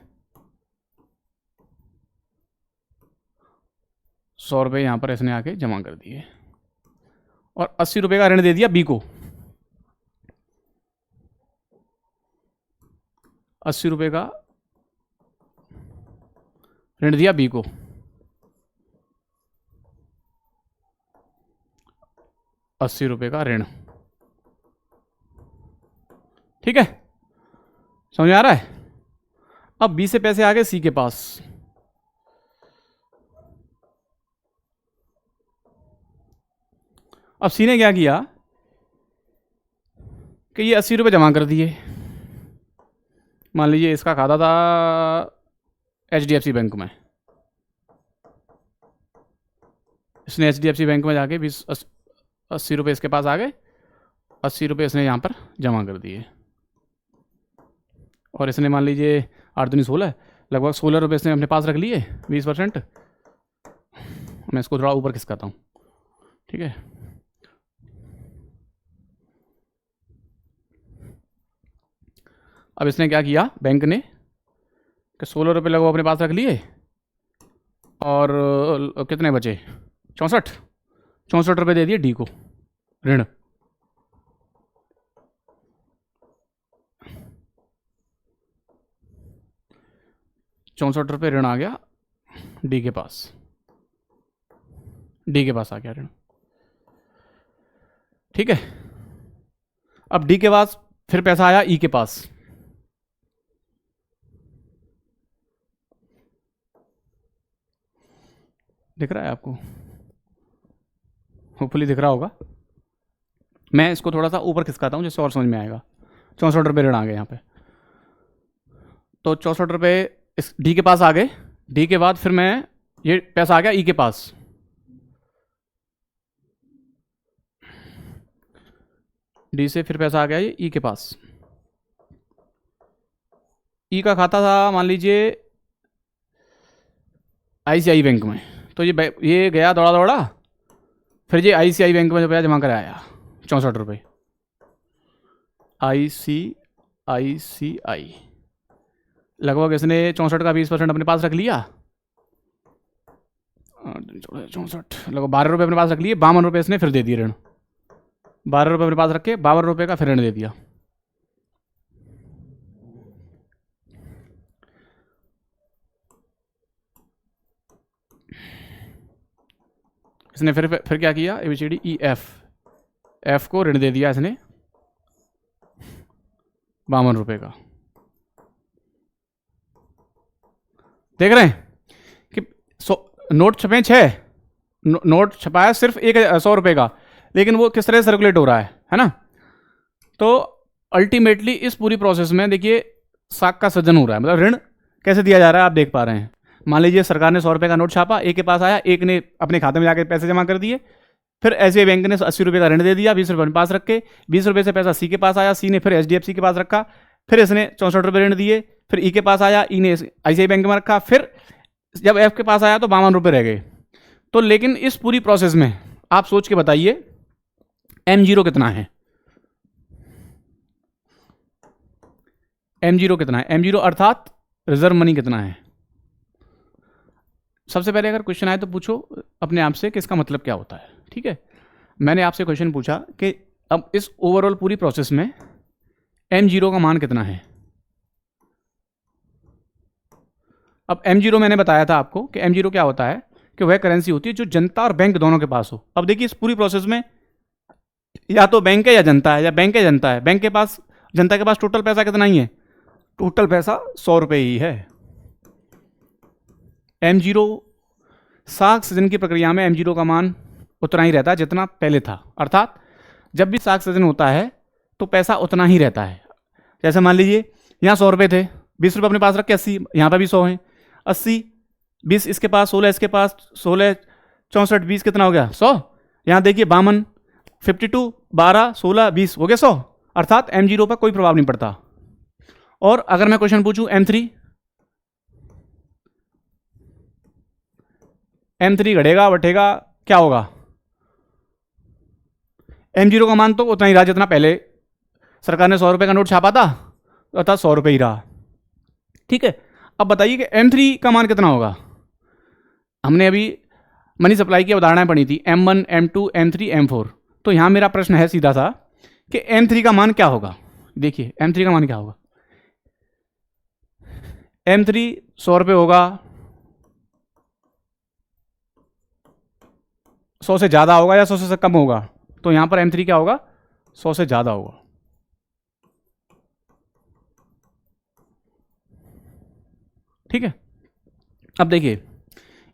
100 रुपये यहाँ पर इसने आके जमा कर दिए, और 80 रुपये का ऋण दे दिया बी को। 80 रुपये का ऋण दिया बी को। 80 रुपये का ऋण, ठीक है, समझ में आ रहा है। अब बी से पैसे आ गए सी के पास। अब सी ने क्या किया कि ये 80 रुपये जमा कर दिए। मान लीजिए इसका खाता था एचडीएफसी बैंक में, इसने एचडीएफसी बैंक में जाके 80 रुपये इसके पास आ गए, 80 रुपये इसने यहाँ पर जमा कर दिए, और इसने मान लीजिए 8 दूनी 16, लगभग 16 रुपये इसने अपने पास रख लिए, 20%। मैं इसको थोड़ा ऊपर खिसकाता हूँ, ठीक है। अब इसने क्या किया, बैंक ने कि 16 रुपये लगभग अपने पास रख लिए, और कितने बचे, 64 रुपये दे दिए डी को ऋण। ₹64 ऋण आ गया डी के पास, डी के पास आ गया ऋण, ठीक है। अब डी के पास फिर पैसा आया ई के पास, दिख रहा है आपको, होपफुली दिख रहा होगा। मैं इसको थोड़ा सा ऊपर खिसकाता हूँ जिससे और समझ में आएगा। 64 रुपये ऋण आ गए यहाँ पे, तो 64 रुपये इस डी के पास आ गए। डी के बाद फिर मैं, ये पैसा आ गया ई के पास, डी से फिर पैसा आ गया ये ई के पास। ई का खाता था मान लीजिए आईसीआई बैंक में, तो ये गया दौड़ा दौड़ा, फिर ये आईसीआई बैंक में रुपया जमा कर आया 64 रुपये। आईसीआई लगभग इसने 64 का 20% अपने पास रख लिया, 64 लगभग 12 रुपये अपने पास रख लिए। 52 रुपये इसने फिर दे दिए ऋण, 12 रुपये अपने पास रख के 52 रुपये का फिर ऋण दे दिया। इसने फिर क्या किया, ABCD E F, F को ऋण दे दिया इसने 52 रुपये का। देख रहे हैं कि नोट छपे 6, नोट छपाया सिर्फ 100 रुपये का, लेकिन वो किस तरह से सर्कुलेट हो रहा है ना। तो अल्टीमेटली इस पूरी प्रोसेस में देखिए साख का सृजन हो रहा है, मतलब ऋण कैसे दिया जा रहा है आप देख पा रहे हैं। मान लीजिए सरकार ने 100 रुपये का नोट छापा, एक के पास आया, एक ने अपने खाते में जाकर पैसे जमा कर दिए, फिर SBI बैंक ने 80 रुपये का ऋण दे दिया, 20 रुपये अपने पास रख के, 20 रुपये से पैसा C के पास आया, C ने फिर HDFC के पास रखा, फिर इसने 64 रुपये ऋण दिए, फिर E के पास आया, E ने ICICI बैंक में रखा, फिर जब F के पास आया तो 52 रुपये रह गए। तो लेकिन इस पूरी प्रोसेस में आप सोच के बताइए M0 कितना है, M0 कितना है, M0 अर्थात रिजर्व मनी कितना है। सबसे पहले अगर क्वेश्चन आए तो पूछो अपने आप से कि इसका मतलब क्या होता है। ठीक है, मैंने आपसे क्वेश्चन पूछा कि अब इस ओवरऑल पूरी प्रोसेस में M0 का मान कितना है। अब M0 मैंने बताया था आपको कि M0 क्या होता है कि वह करेंसी होती है जो जनता और बैंक दोनों के पास हो। अब देखिए इस पूरी प्रोसेस में या तो बैंक है या जनता है, या बैंक है जनता है। बैंक के पास, जनता के पास टोटल पैसा कितना ही है, टोटल पैसा 100 रुपये ही है। M0 साख सृजन की प्रक्रिया में M0 का मान उतना ही रहता है जितना पहले था, अर्थात जब भी साख सृजन होता है तो पैसा उतना ही रहता है। जैसे मान लीजिए यहाँ 100 रुपये थे, 20 रुपये अपने पास रख के 80, यहाँ पर भी 100 हैं, 80 20 इसके पास, 16 इसके पास, 16 64 20 कितना हो गया 100। यहाँ देखिए 52 52 12 16 20 हो गया 100, अर्थात M0 पर कोई प्रभाव नहीं पड़ता। और अगर मैं क्वेश्चन पूछूं M3 घटेगा बढ़ेगा क्या होगा, M0 का मान तो उतना ही रहा जितना पहले सरकार ने 100 रुपये का नोट छापा था, अर्थात 100 रुपये ही रहा। ठीक है, अब बताइए कि M3 का मान कितना होगा। हमने अभी मनी सप्लाई की अवधारणाएं पढ़ी थी, M1 M2 M3 M4। तो यहां मेरा प्रश्न है सीधा सा कि M3 का मान क्या होगा। देखिए M3 का मान क्या होगा, M3 100 रुपये होगा, 100 से ज़्यादा होगा या 100 से कम होगा। तो यहां पर M3 क्या होगा, 100 से ज़्यादा होगा। ठीक है, अब देखिए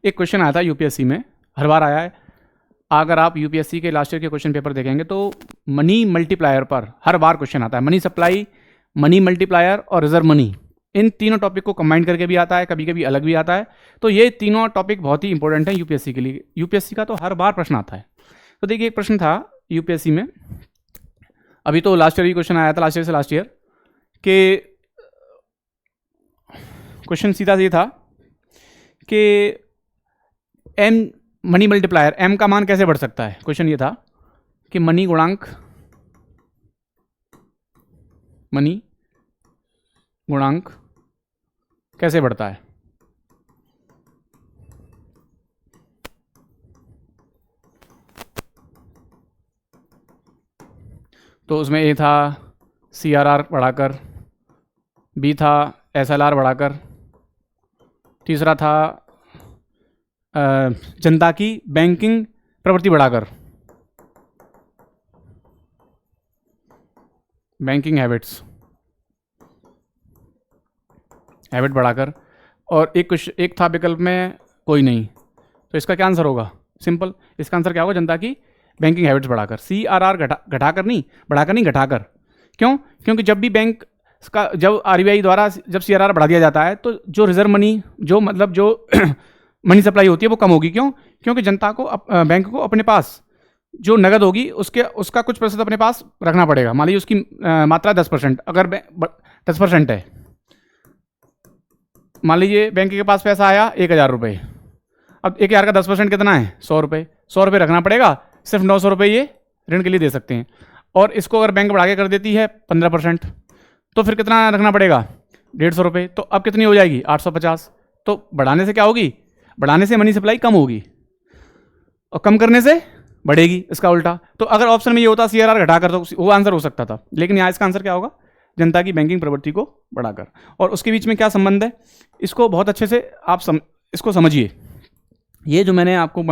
एक क्वेश्चन आया था यूपीएससी में, हर बार आया है। अगर आप यूपीएससी के लास्ट ईयर के क्वेश्चन पेपर देखेंगे तो मनी मल्टीप्लायर पर हर बार क्वेश्चन आता है। मनी सप्लाई, मनी मल्टीप्लायर और रिजर्व मनी, इन तीनों टॉपिक को कंबाइन करके भी आता है, कभी कभी अलग भी आता है। तो ये तीनों टॉपिक बहुत ही इंपॉर्टेंट है यूपीएससी के लिए। यूपीएससी का तो हर बार प्रश्न आता है। तो देखिए एक प्रश्न था यूपीएससी में, अभी तो लास्ट ईयर ही क्वेश्चन आया था, लास्ट ईयर से लास्ट ईयर के क्वेश्चन सीधा ये था कि M मनी मल्टीप्लायर, M का मान कैसे बढ़ सकता है। क्वेश्चन ये था कि मनी गुणांक कैसे बढ़ता है। तो उसमें A था CRR बढ़ाकर, B था SLR बढ़ाकर, तीसरा था जनता की बैंकिंग प्रवृत्ति बढ़ाकर, बैंकिंग हैबिट बढ़ाकर, और एक था विकल्प में कोई नहीं। तो इसका क्या आंसर होगा, सिंपल, इसका आंसर क्या होगा, जनता की बैंकिंग हैबिट्स बढ़ाकर। CRR घटाकर नहीं, बढ़ाकर नहीं, घटाकर। क्यों, क्योंकि जब भी बैंक का, जब RBI द्वारा जब CRR बढ़ा दिया जाता है तो जो रिजर्व मनी, जो मतलब जो मनी सप्लाई होती है वो कम होगी। क्यों, क्योंकि जनता को बैंक को अपने पास जो नगद होगी उसका कुछ प्रतिशत अपने पास रखना पड़ेगा। मान लीजिए उसकी मात्रा 10%, अगर 10% है, मान लीजिए बैंक के पास पैसा आया 1000 रुपये, अब 1000 का 10% कितना है 100 रुपये, 100 रुपये रखना पड़ेगा, सिर्फ 900 रुपये ये ऋण के लिए दे सकते हैं। और इसको अगर बैंक बढ़ा के कर देती है 15%, तो फिर कितना रखना पड़ेगा 150 रुपये। तो अब कितनी हो जाएगी 850। तो बढ़ाने से क्या होगी, बढ़ाने से मनी सप्लाई कम होगी और कम करने से बढ़ेगी, इसका उल्टा। तो अगर ऑप्शन में ये होता CRR घटाकर तो वो आंसर हो सकता था, लेकिन यहाँ इसका आंसर क्या होगा, जनता की बैंकिंग प्रवृत्ति को बढ़ाकर। और उसके बीच में क्या संबंध है, इसको बहुत अच्छे से आप इसको समझिए। ये जो मैंने आपको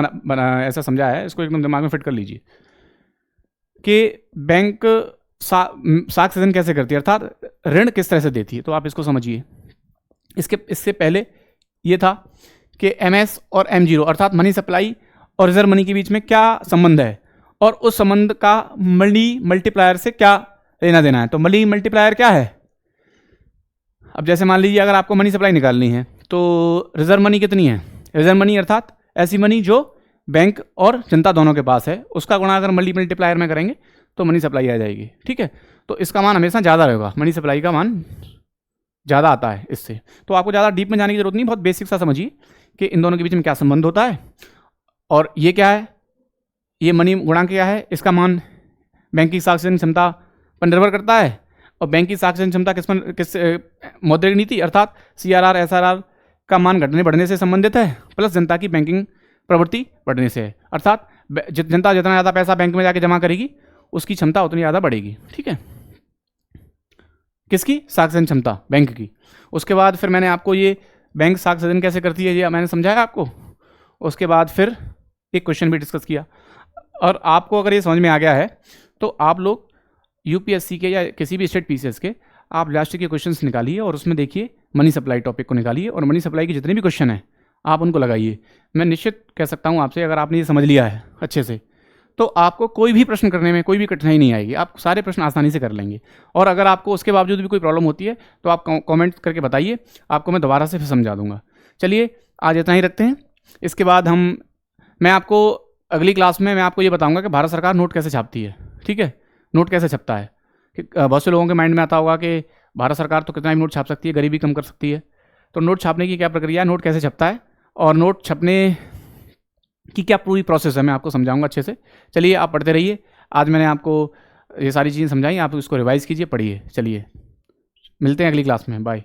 ऐसा समझाया है, इसको एकदम दिमाग में फिट कर लीजिए कि बैंक साख सृजन कैसे करती है, अर्थात ऋण किस तरह से देती है। तो आप इसको समझिए। इससे पहले ये था कि MS और M0 अर्थात मनी सप्लाई और रिजर्व मनी के बीच में क्या संबंध है, और उस संबंध का मनी मल्टीप्लायर से क्या लेना देना है। तो मनी मल्टीप्लायर क्या है? अब जैसे मान लीजिए अगर आपको मनी सप्लाई निकालनी है तो रिजर्व मनी कितनी है? रिजर्व मनी अर्थात ऐसी मनी जो बैंक और जनता दोनों के पास है, उसका गुणा अगर मनी मल्टीप्लायर में करेंगे तो मनी सप्लाई आ जाएगी। ठीक है, तो इसका मान हमेशा ज़्यादा रहेगा, मनी सप्लाई का मान ज़्यादा आता है इससे। तो आपको ज़्यादा डीप में जाने की जरूरत नहीं, बहुत बेसिक सा समझिए कि इन दोनों के बीच में क्या संबंध होता है, और ये क्या है, ये मनी गुणांक क्या है, इसका मान बैंक की साख सृजन क्षमता पर निर्भर करता है, और बैंक की साख सृजन क्षमता किस मौद्रिक नीति अर्थात CRR SRR का मान घटने बढ़ने से संबंधित है, प्लस जनता की बैंकिंग प्रवृत्ति बढ़ने से है। अर्थात जनता जितना ज़्यादा पैसा बैंक में जाके जमा करेगी उसकी क्षमता उतनी ज़्यादा बढ़ेगी। ठीक है, किसकी? साख सृजन क्षमता, बैंक की। उसके बाद फिर मैंने आपको ये बैंक साख सृजन कैसे करती है ये मैंने समझाया आपको। उसके बाद फिर एक क्वेश्चन भी डिस्कस किया, और आपको अगर ये समझ में आ गया है तो आप लोग UPSC के या किसी भी स्टेट PCS के आप लास्ट के क्वेश्चंस निकालिए और उसमें देखिए मनी सप्लाई टॉपिक को निकालिए, और मनी सप्लाई के जितने भी क्वेश्चन हैं आप उनको लगाइए। मैं निश्चित कह सकता हूँ आपसे, अगर आपने ये समझ लिया है अच्छे से तो आपको कोई भी प्रश्न करने में कोई भी कठिनाई नहीं आएगी, आप सारे प्रश्न आसानी से कर लेंगे। और अगर आपको उसके बावजूद भी कोई प्रॉब्लम होती है तो आप कमेंट करके बताइए, आपको मैं दोबारा से फिर समझा दूंगा। चलिए आज इतना ही रखते हैं। इसके बाद मैं आपको अगली क्लास में मैं आपको ये बताऊंगा कि भारत सरकार नोट कैसे छापती है। ठीक है, नोट कैसे छपता है, कि बहुत से लोगों के माइंड में आता होगा कि भारत सरकार तो कितना भी नोट छाप सकती है, गरीबी कम कर सकती है। तो नोट छापने की क्या प्रक्रिया है, नोट कैसे छपता है, और नोट छपने की क्या पूरी प्रोसेस है, मैं आपको समझाऊंगा अच्छे से। चलिए आप पढ़ते रहिए। आज मैंने आपको ये सारी चीज़ें समझाई, आप इसको रिवाइज़ कीजिए, पढ़िए। चलिए मिलते हैं अगली क्लास में, बाय।